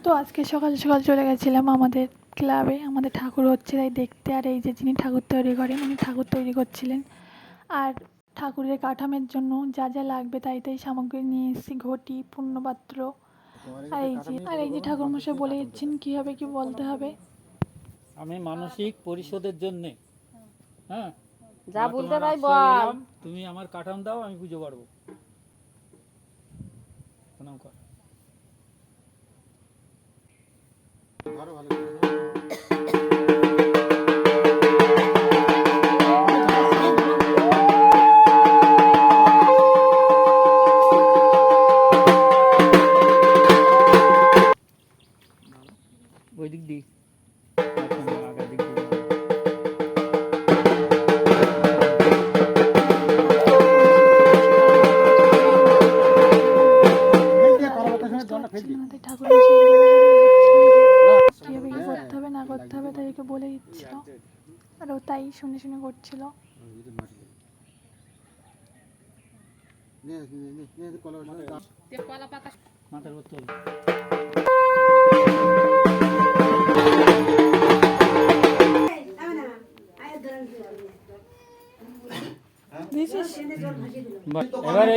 তো আজকে সকাল সকাল চলে গেছিলাম আমাদের ক্লাবে, আমাদের ঠাকুর হচ্ছে তাই দেখতে। আর এই যে যিনি ঠাকুর তৈরি করেন উনি ঠাকুর তৈরি করছিলেন। আর ঠাকুরের কাঠামের জন্য যা যা লাগবে তাই তাই সামগ্রী নিয়ে এসেছি, ঘটি, পূর্ণপাত্র। আর এই যে ঠাকুরমশাই বলে দিচ্ছেন কীভাবে কি বলতে হবে। আমি মানসিক পরিশোধের জন্য, হ্যাঁ, যা বলতে তাই বল। তুমি আমার কাঠাম দাও, আমি পুজো পারবো। প্রণাম কর। ওই দিক দিয়ে আগের দিক দিয়ে আমাদের ঠাকুর কীভাবে কি করতে হবে না করতে হবে তাদেরকে বলে দিচ্ছিল, আর ও তাই শুনে শুনে করছিল। মাথার বোতল দিয়েছিস? এবারে